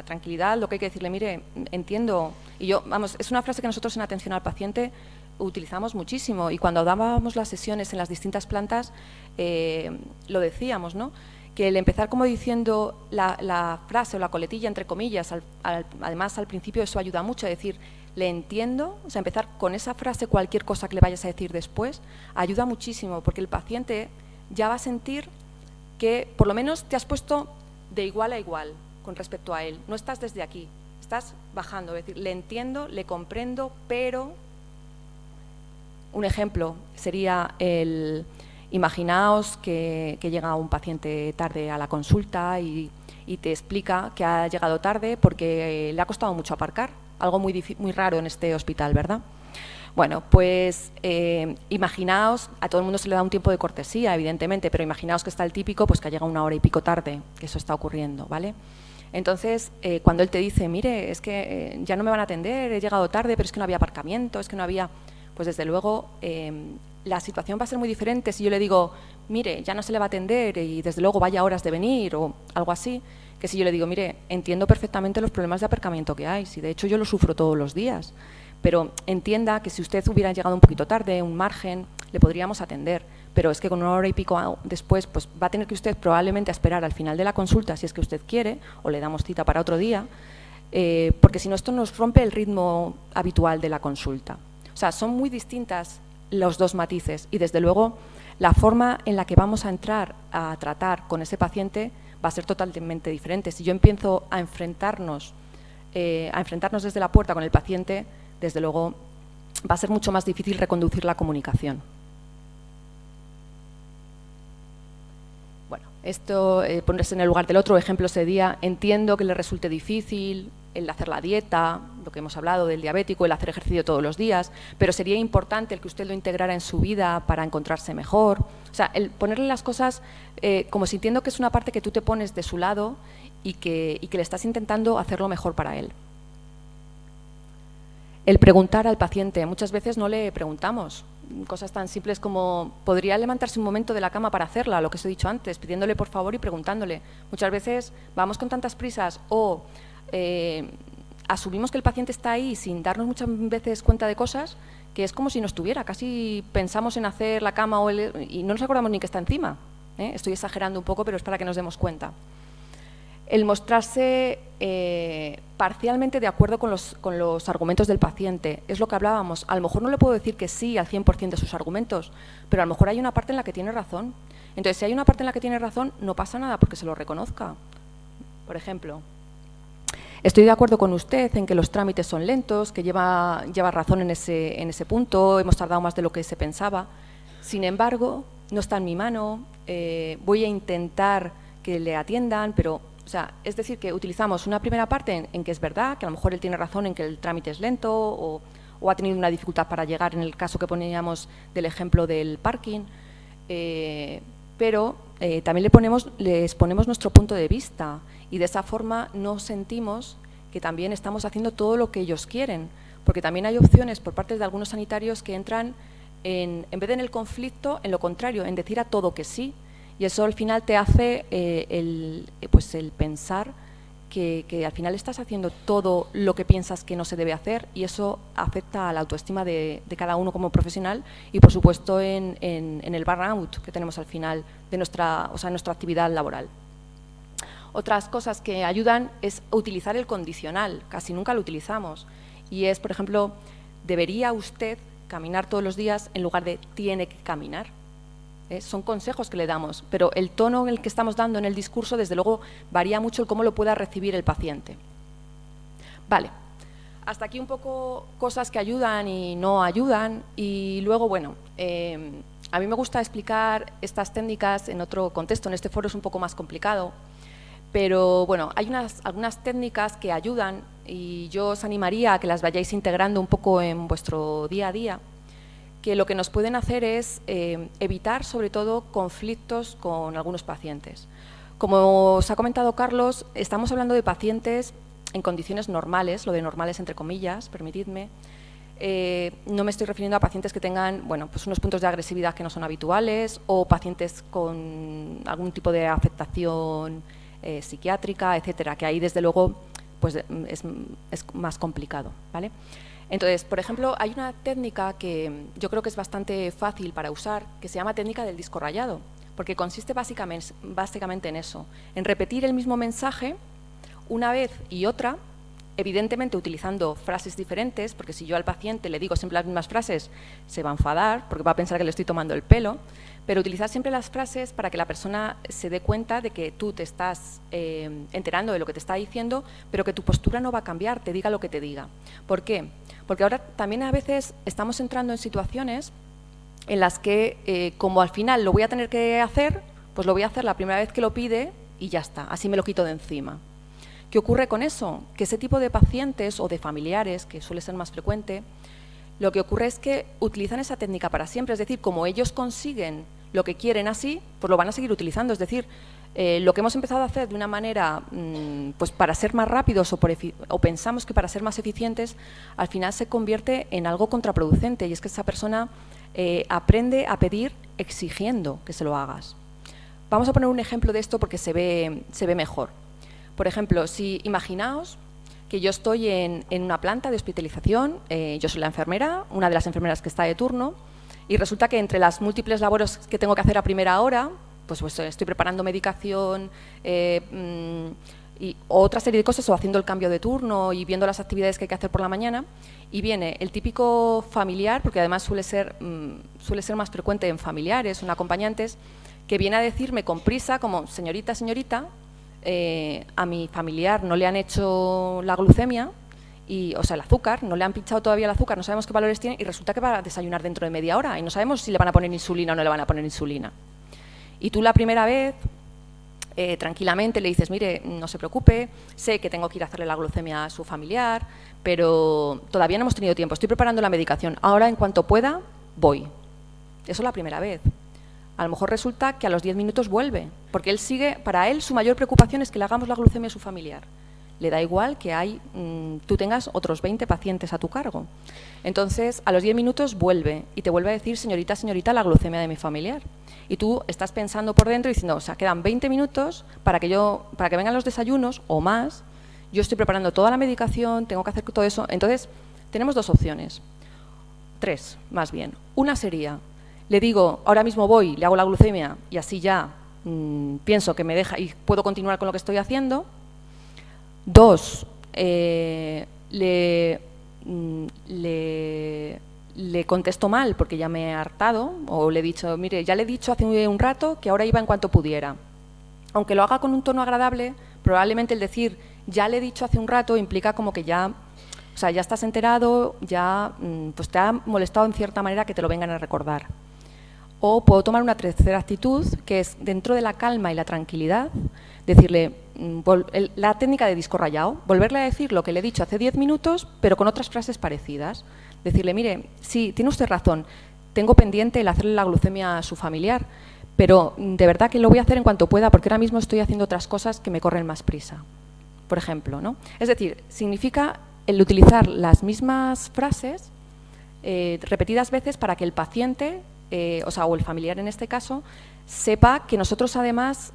tranquilidad lo que hay que decirle, mire, entiendo, y yo, vamos, es una frase que nosotros en atención al paciente utilizamos muchísimo, y cuando dábamos las sesiones en las distintas plantas lo decíamos, ¿no? Que el empezar como diciendo la frase o la coletilla, entre comillas, además al principio eso ayuda mucho, a decir, le entiendo, o sea, empezar con esa frase cualquier cosa que le vayas a decir después, ayuda muchísimo, porque el paciente ya va a sentir que por lo menos te has puesto de igual a igual con respecto a él, no estás desde aquí, estás bajando, es decir, le entiendo, le comprendo, pero un ejemplo sería imaginaos que llega un paciente tarde a la consulta y te explica que ha llegado tarde porque le ha costado mucho aparcar, algo muy raro en este hospital, ¿verdad? Bueno, pues imaginaos, a todo el mundo se le da un tiempo de cortesía, evidentemente, pero imaginaos que está el típico, pues que ha llegado 1 hora y pico tarde, que eso está ocurriendo, ¿vale? Entonces, cuando él te dice, mire, es que ya no me van a atender, he llegado tarde, pero es que no había aparcamiento, es que no había… Pues desde luego la situación va a ser muy diferente si yo le digo, mire, ya no se le va a atender y desde luego vaya horas de venir o algo así, que si yo le digo, mire, entiendo perfectamente los problemas de aparcamiento que hay, si de hecho yo lo sufro todos los días, pero entienda que si usted hubiera llegado un poquito tarde, un margen, le podríamos atender, pero es que con 1 hora y pico después pues va a tener que usted probablemente a esperar al final de la consulta si es que usted quiere, o le damos cita para otro día, porque si no esto nos rompe el ritmo habitual de la consulta. O sea, son muy distintas los dos matices y desde luego la forma en la que vamos a entrar a tratar con ese paciente va a ser totalmente diferente. Si yo empiezo a enfrentarnos desde la puerta con el paciente, desde luego va a ser mucho más difícil reconducir la comunicación. Bueno, esto, ponerse en el lugar del otro, ejemplo sería, entiendo que le resulte difícil el hacer la dieta, lo que hemos hablado del diabético, el hacer ejercicio todos los días, pero sería importante el que usted lo integrara en su vida para encontrarse mejor. O sea, el ponerle las cosas como sintiendo que es una parte que tú te pones de su lado y que le estás intentando hacerlo mejor para él. El preguntar al paciente, muchas veces no le preguntamos, cosas tan simples como, ¿podría levantarse un momento de la cama para hacerla? Lo que os he dicho antes, pidiéndole por favor y preguntándole. Muchas veces vamos con tantas prisas o asumimos que el paciente está ahí sin darnos muchas veces cuenta de cosas que es como si no estuviera, casi pensamos en hacer la cama y no nos acordamos ni que está encima. Estoy exagerando un poco, pero es para que nos demos cuenta. El mostrarse parcialmente de acuerdo con los argumentos del paciente, es lo que hablábamos. A lo mejor no le puedo decir que sí al 100% de sus argumentos, pero a lo mejor hay una parte en la que tiene razón. Entonces, si hay una parte en la que tiene razón, no pasa nada porque se lo reconozca. Por ejemplo, estoy de acuerdo con usted en que los trámites son lentos, que lleva razón en ese punto, hemos tardado más de lo que se pensaba. Sin embargo, no está en mi mano, voy a intentar que le atiendan, pero… O sea, es decir, que utilizamos una primera parte en que es verdad, que a lo mejor él tiene razón en que el trámite es lento o ha tenido una dificultad para llegar en el caso que poníamos del ejemplo del parking, pero también les ponemos nuestro punto de vista y de esa forma no sentimos que también estamos haciendo todo lo que ellos quieren, porque también hay opciones por parte de algunos sanitarios que entran en vez de en el conflicto, en lo contrario, en decir a todo que sí. Y eso al final te hace el pensar que al final estás haciendo todo lo que piensas que no se debe hacer y eso afecta a la autoestima de cada uno como profesional y, por supuesto, en el burnout que tenemos al final de nuestra actividad laboral. Otras cosas que ayudan es utilizar el condicional, casi nunca lo utilizamos. Y es, por ejemplo, ¿debería usted caminar todos los días en lugar de tiene que caminar? Son consejos que le damos, pero el tono en el que estamos dando en el discurso, desde luego, varía mucho el cómo lo pueda recibir el paciente. Vale, hasta aquí un poco cosas que ayudan y no ayudan. Y luego, bueno, a mí me gusta explicar estas técnicas en otro contexto, en este foro es un poco más complicado, pero bueno, hay algunas técnicas que ayudan y yo os animaría a que las vayáis integrando un poco en vuestro día a día, que lo que nos pueden hacer es evitar, sobre todo, conflictos con algunos pacientes. Como os ha comentado Carlos, estamos hablando de pacientes en condiciones normales, lo de normales entre comillas, permitidme. No me estoy refiriendo a pacientes que tengan pues unos puntos de agresividad que no son habituales o pacientes con algún tipo de afectación psiquiátrica, etcétera, que ahí, desde luego, pues es más complicado, ¿vale? Entonces, por ejemplo, hay una técnica que yo creo que es bastante fácil para usar, que se llama técnica del disco rayado, porque consiste básicamente en eso, en repetir el mismo mensaje una vez y otra, evidentemente utilizando frases diferentes, porque si yo al paciente le digo siempre las mismas frases, se va a enfadar, porque va a pensar que le estoy tomando el pelo, pero utilizar siempre las frases para que la persona se dé cuenta de que tú te estás enterando de lo que te está diciendo, pero que tu postura no va a cambiar, te diga lo que te diga. ¿Por qué? Porque ahora también a veces estamos entrando en situaciones en las que, como al final lo voy a tener que hacer, pues lo voy a hacer la primera vez que lo pide y ya está, así me lo quito de encima. ¿Qué ocurre con eso? Que ese tipo de pacientes o de familiares, que suele ser más frecuente, lo que ocurre es que utilizan esa técnica para siempre, es decir, como ellos consiguen lo que quieren así, pues lo van a seguir utilizando, es decir, lo que hemos empezado a hacer de una manera pues para ser más rápidos o pensamos que para ser más eficientes, al final se convierte en algo contraproducente y es que esa persona aprende a pedir exigiendo que se lo hagas. Vamos a poner un ejemplo de esto porque se ve mejor. Por ejemplo, si imaginaos que yo estoy en una planta de hospitalización, yo soy la enfermera, una de las enfermeras que está de turno, y resulta que entre las múltiples labores que tengo que hacer a primera hora, pues estoy preparando medicación y otra serie de cosas, o haciendo el cambio de turno y viendo las actividades que hay que hacer por la mañana, y viene el típico familiar, porque además suele ser más frecuente en familiares o en acompañantes, que viene a decirme con prisa, como señorita, señorita, a mi familiar no le han hecho la glucemia, o sea, el azúcar, no le han pinchado todavía el azúcar, no sabemos qué valores tiene y resulta que va a desayunar dentro de media hora y no sabemos si le van a poner insulina o no le van a poner insulina. Y tú la primera vez, tranquilamente le dices, mire, no se preocupe, sé que tengo que ir a hacerle la glucemia a su familiar, pero todavía no hemos tenido tiempo, estoy preparando la medicación, ahora en cuanto pueda, voy. Eso es la primera vez. A lo mejor resulta que a los 10 minutos vuelve, porque él sigue, para él su mayor preocupación es que le hagamos la glucemia a su familiar. Le da igual que tú tengas otros 20 pacientes a tu cargo. Entonces, a los 10 minutos vuelve y te vuelve a decir, señorita, señorita, la glucemia de mi familiar. Y tú estás pensando por dentro y diciendo, o sea, quedan 20 minutos para que vengan los desayunos o más, yo estoy preparando toda la medicación, tengo que hacer todo eso. Entonces, tenemos dos opciones, tres más bien. Una sería, le digo, ahora mismo voy, le hago la glucemia y así ya pienso que me deja y puedo continuar con lo que estoy haciendo. Dos, le contesto mal porque ya me he hartado o le he dicho, mire, ya le he dicho hace un rato que ahora iba en cuanto pudiera. Aunque lo haga con un tono agradable, probablemente el decir ya le he dicho hace un rato implica como que ya, o sea, ya estás enterado, ya pues te ha molestado en cierta manera que te lo vengan a recordar. O puedo tomar una tercera actitud, que es dentro de la calma y la tranquilidad, decirle la técnica de disco rayado, volverle a decir lo que le he dicho hace 10 minutos, pero con otras frases parecidas. Decirle, mire, sí, tiene usted razón, tengo pendiente el hacerle la glucemia a su familiar, pero de verdad que lo voy a hacer en cuanto pueda, porque ahora mismo estoy haciendo otras cosas que me corren más prisa, por ejemplo, ¿no? Es decir, significa el utilizar las mismas frases repetidas veces para que el paciente, o el familiar en este caso, sepa que nosotros además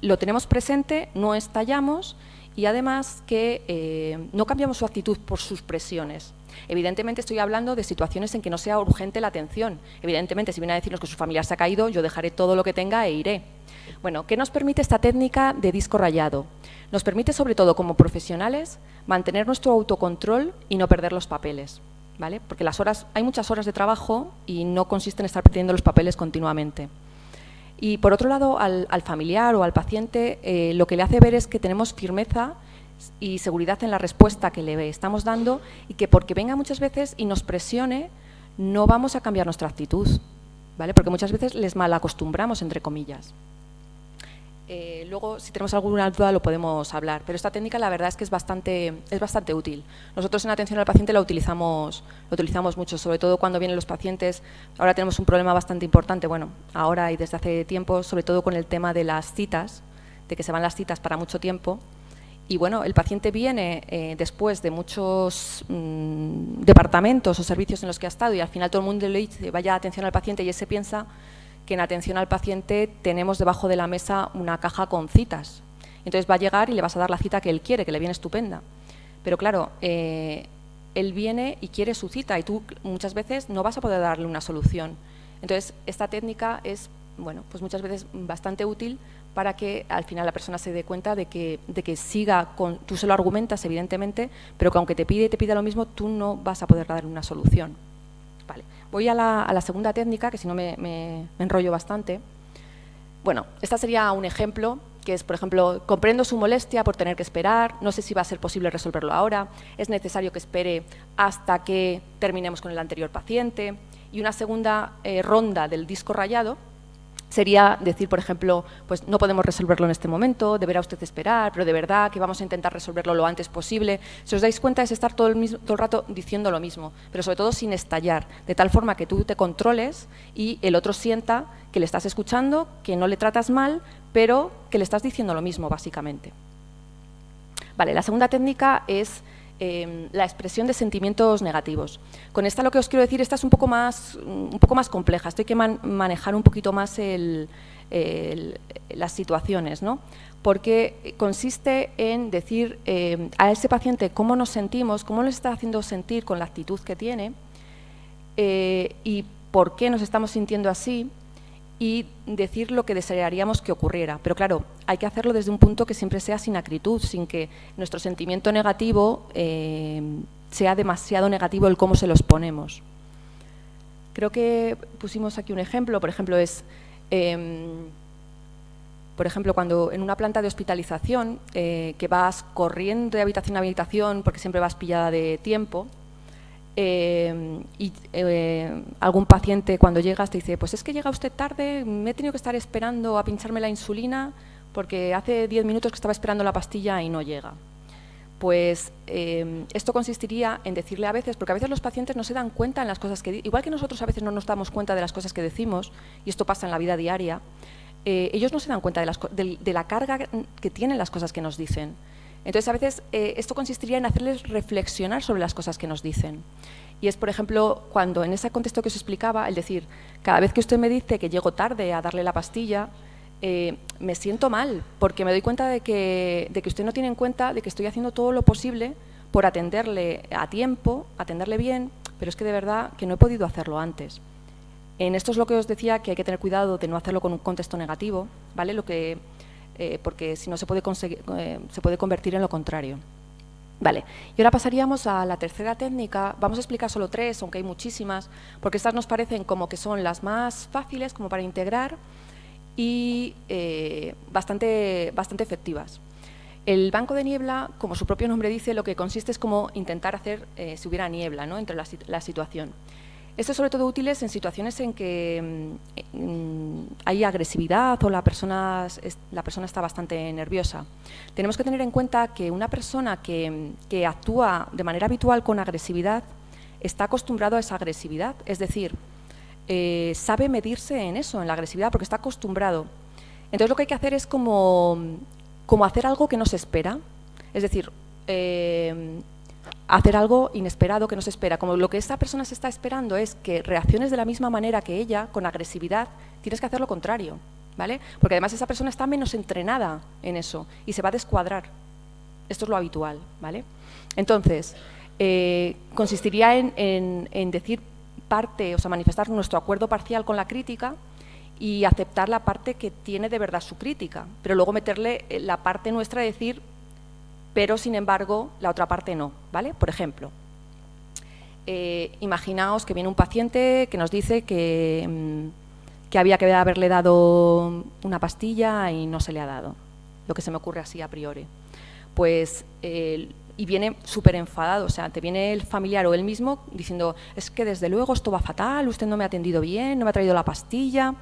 lo tenemos presente, no estallamos y además que no cambiamos su actitud por sus presiones. Evidentemente estoy hablando de situaciones en que no sea urgente la atención. Evidentemente, si viene a decirnos que su familiar se ha caído, yo dejaré todo lo que tenga e iré. Bueno, ¿qué nos permite esta técnica de disco rayado? Nos permite, sobre todo como profesionales, mantener nuestro autocontrol y no perder los papeles, ¿vale? Porque hay muchas horas de trabajo y no consiste en estar perdiendo los papeles continuamente. Y por otro lado, al familiar o al paciente, lo que le hace ver es que tenemos firmeza y seguridad en la respuesta que le estamos dando y que porque venga muchas veces y nos presione, no vamos a cambiar nuestra actitud, ¿vale? Porque muchas veces les malacostumbramos, entre comillas. Luego, si tenemos alguna duda, lo podemos hablar, pero esta técnica la verdad es que es bastante útil. Nosotros en atención al paciente la utilizamos mucho, sobre todo cuando vienen los pacientes. Ahora tenemos un problema bastante importante, bueno, ahora y desde hace tiempo, sobre todo con el tema de las citas, de que se van las citas para mucho tiempo. Y bueno, el paciente viene después de muchos departamentos o servicios en los que ha estado y al final todo el mundo le dice vaya atención al paciente y él se piensa que en atención al paciente tenemos debajo de la mesa una caja con citas. Entonces va a llegar y le vas a dar la cita que él quiere, que le viene estupenda. Pero claro, él viene y quiere su cita y tú muchas veces no vas a poder darle una solución. Entonces, esta técnica es, bueno, pues muchas veces bastante útil para que al final la persona se dé cuenta de que siga con, tú se lo argumentas evidentemente, pero que aunque te pida lo mismo, tú no vas a poder darle una solución. Vale. Voy a la segunda técnica, que si no me enrollo bastante. Bueno, esta sería un ejemplo, que es, por ejemplo, comprendo su molestia por tener que esperar, no sé si va a ser posible resolverlo ahora, es necesario que espere hasta que terminemos con el anterior paciente. Y una segunda ronda del disco rayado sería decir, por ejemplo, pues no podemos resolverlo en este momento, deberá usted esperar, pero de verdad que vamos a intentar resolverlo lo antes posible. Si os dais cuenta, es estar todo el rato diciendo lo mismo, pero sobre todo sin estallar, de tal forma que tú te controles y el otro sienta que le estás escuchando, que no le tratas mal, pero que le estás diciendo lo mismo, básicamente. Vale, la segunda técnica es la expresión de sentimientos negativos. Con esta lo que os quiero decir, esta es un poco más compleja, esto hay que manejar un poquito más las situaciones, ¿no? Porque consiste en decir a ese paciente cómo nos sentimos, cómo nos está haciendo sentir con la actitud que tiene y por qué nos estamos sintiendo así, y decir lo que desearíamos que ocurriera. Pero claro, hay que hacerlo desde un punto que siempre sea sin acritud, sin que nuestro sentimiento negativo sea demasiado negativo el cómo se los ponemos. Creo que pusimos aquí un ejemplo, por ejemplo, cuando en una planta de hospitalización que vas corriendo de habitación a habitación porque siempre vas pillada de tiempo, algún paciente cuando llegas te dice, pues es que llega usted tarde, me he tenido que estar esperando a pincharme la insulina porque hace 10 minutos que estaba esperando la pastilla y no llega. Pues esto consistiría en decirle a veces, porque a veces los pacientes no se dan cuenta en las cosas que igual que nosotros a veces no nos damos cuenta de las cosas que decimos, y esto pasa en la vida diaria, ellos no se dan cuenta de la carga que tienen las cosas que nos dicen. Entonces, a veces esto consistiría en hacerles reflexionar sobre las cosas que nos dicen. Y es, por ejemplo, cuando en ese contexto que os explicaba, el decir, cada vez que usted me dice que llego tarde a darle la pastilla, me siento mal, porque me doy cuenta de que usted no tiene en cuenta de que estoy haciendo todo lo posible por atenderle a tiempo, atenderle bien, pero es que de verdad que no he podido hacerlo antes. En esto es lo que os decía, que hay que tener cuidado de no hacerlo con un contexto negativo, ¿vale? Porque si no se puede convertir en lo contrario. Vale, y ahora pasaríamos a la tercera técnica. Vamos a explicar solo 3, aunque hay muchísimas, porque estas nos parecen como que son las más fáciles como para integrar y bastante efectivas. El banco de niebla, como su propio nombre dice, lo que consiste es como intentar hacer si hubiera niebla, ¿no?, entre la situación. Esto es sobre todo útil en situaciones en que hay agresividad o la persona está bastante nerviosa. Tenemos que tener en cuenta que una persona que actúa de manera habitual con agresividad está acostumbrado a esa agresividad, es decir, sabe medirse en eso, en la agresividad, porque está acostumbrado. Entonces lo que hay que hacer es como hacer algo que no se espera, es decir, hacer algo inesperado que no se espera. Como lo que esta persona se está esperando es que reacciones de la misma manera que ella, con agresividad, tienes que hacer lo contrario, ¿vale? Porque además esa persona está menos entrenada en eso y se va a descuadrar. Esto es lo habitual, ¿vale? Entonces, consistiría en decir parte, o sea, manifestar nuestro acuerdo parcial con la crítica y aceptar la parte que tiene de verdad su crítica, pero luego meterle la parte nuestra de decir, pero sin embargo la otra parte no, ¿vale? Por ejemplo, imaginaos que viene un paciente que nos dice que había que haberle dado una pastilla y no se le ha dado, lo que se me ocurre así a priori. Pues, y viene súper enfadado, o sea, te viene el familiar o él mismo diciendo, es que desde luego esto va fatal, usted no me ha atendido bien, no me ha traído la pastilla.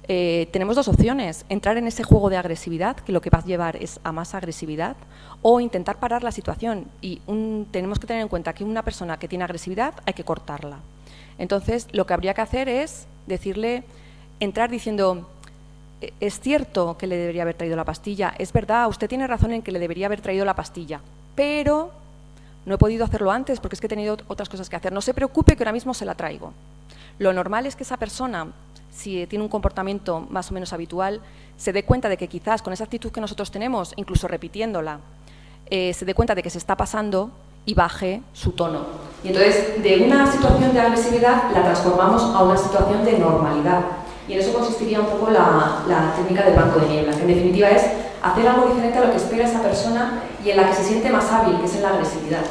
Tenemos dos opciones, entrar en ese juego de agresividad, que lo que va a llevar es a más agresividad, o intentar parar la situación. Y tenemos que tener en cuenta que una persona que tiene agresividad hay que cortarla. Entonces, lo que habría que hacer es decirle, entrar diciendo, es cierto que le debería haber traído la pastilla, es verdad, usted tiene razón en que le debería haber traído la pastilla, pero no he podido hacerlo antes porque es que he tenido otras cosas que hacer. No se preocupe que ahora mismo se la traigo. Lo normal es que esa persona, si tiene un comportamiento más o menos habitual, se dé cuenta de que quizás con esa actitud que nosotros tenemos, incluso repitiéndola, se dé cuenta de que se está pasando y baje su tono. Y entonces, de una situación de agresividad la transformamos a una situación de normalidad. Y en eso consistiría un poco la técnica del banco de niebla, que en definitiva es hacer algo diferente a lo que espera esa persona y en la que se siente más hábil, que es en la agresividad.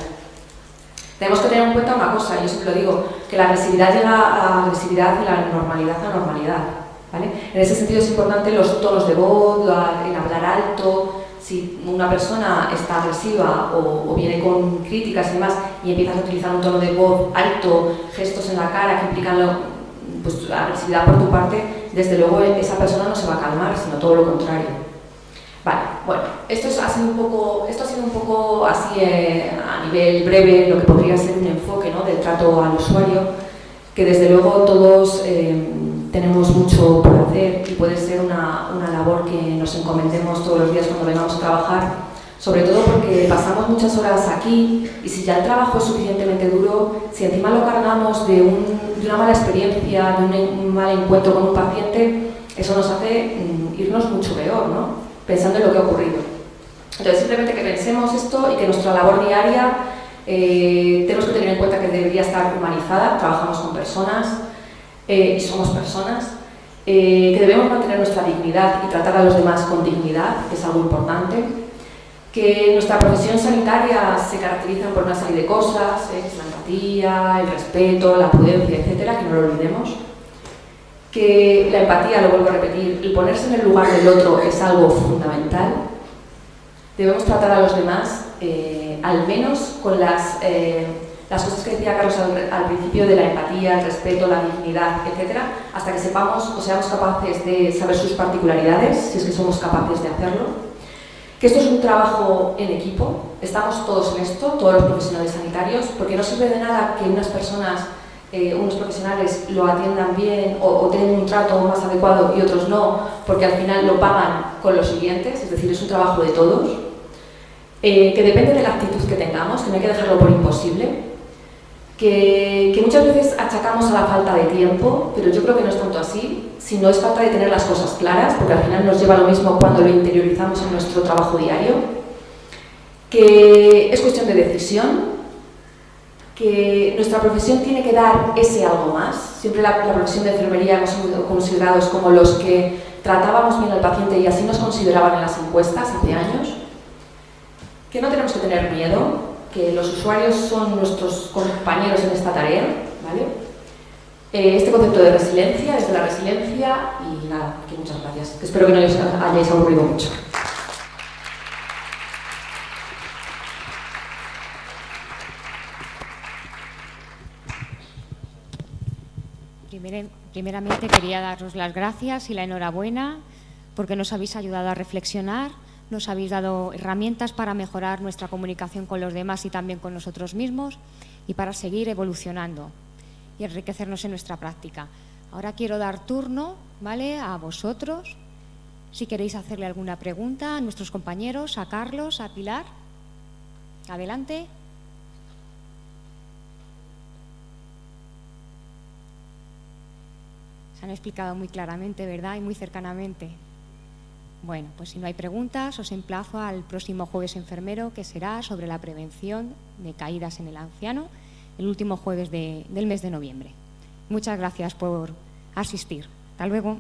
Tenemos que tener en cuenta una cosa, yo siempre lo digo, que la agresividad llega a agresividad y la normalidad a normalidad, ¿vale? En ese sentido es importante los tonos de voz, el hablar alto. Si una persona está agresiva o viene con críticas y demás y empiezas a utilizar un tono de voz alto, gestos en la cara que implican pues, agresividad por tu parte, desde luego esa persona no se va a calmar, sino todo lo contrario. Vale, bueno, esto ha sido un poco así a nivel breve lo que podría ser un enfoque, ¿no?, del trato al usuario, que desde luego todos tenemos mucho por hacer y puede ser una labor que nos encomendemos todos los días cuando vengamos a trabajar, sobre todo porque pasamos muchas horas aquí y si ya el trabajo es suficientemente duro, si encima lo cargamos de una mala experiencia, de un mal encuentro con un paciente, eso nos hace irnos mucho peor, ¿no?, pensando en lo que ha ocurrido. Entonces, simplemente que pensemos esto y que nuestra labor diaria tenemos que tener en cuenta que debería estar humanizada, trabajamos con personas y somos personas, que debemos mantener nuestra dignidad y tratar a los demás con dignidad, que es algo importante, que nuestra profesión sanitaria se caracteriza por una serie de cosas, la empatía, el respeto, la prudencia, etcétera, que no lo olvidemos, que la empatía, lo vuelvo a repetir, el ponerse en el lugar del otro es algo fundamental. Debemos tratar a los demás, al menos con las cosas que decía Carlos al principio de la empatía, el respeto, la dignidad, etcétera, hasta que sepamos o seamos capaces de saber sus particularidades, si es que somos capaces de hacerlo. Que esto es un trabajo en equipo, estamos todos en esto, todos los profesionales sanitarios, porque no sirve de nada que unas personas, unos profesionales lo atiendan bien o tengan un trato más adecuado y otros no, porque al final lo pagan con los siguientes, es decir, es un trabajo de todos, que depende de la actitud que tengamos, que no hay que dejarlo por imposible, que muchas veces achacamos a la falta de tiempo, pero yo creo que no es tanto así, sino es falta de tener las cosas claras, porque al final nos lleva lo mismo cuando lo interiorizamos en nuestro trabajo diario, que es cuestión de decisión, que nuestra profesión tiene que dar ese algo más. Siempre la profesión de enfermería hemos sido considerados como los que tratábamos bien al paciente y así nos consideraban en las encuestas hace años, que no tenemos que tener miedo, que los usuarios son nuestros compañeros en esta tarea, ¿vale? Este concepto de resiliencia es de la resiliencia y nada, que muchas gracias. Que espero que no os hayáis aburrido mucho. Primeramente quería daros las gracias y la enhorabuena porque nos habéis ayudado a reflexionar, nos habéis dado herramientas para mejorar nuestra comunicación con los demás y también con nosotros mismos y para seguir evolucionando y enriquecernos en nuestra práctica. Ahora quiero dar turno, ¿vale?, a vosotros, si queréis hacerle alguna pregunta a nuestros compañeros, a Carlos, a Pilar. Adelante. Se han explicado muy claramente, ¿verdad?, y muy cercanamente. Bueno, pues si no hay preguntas, os emplazo al próximo jueves enfermero, que será sobre la prevención de caídas en el anciano, el último jueves del mes de noviembre. Muchas gracias por asistir. Hasta luego.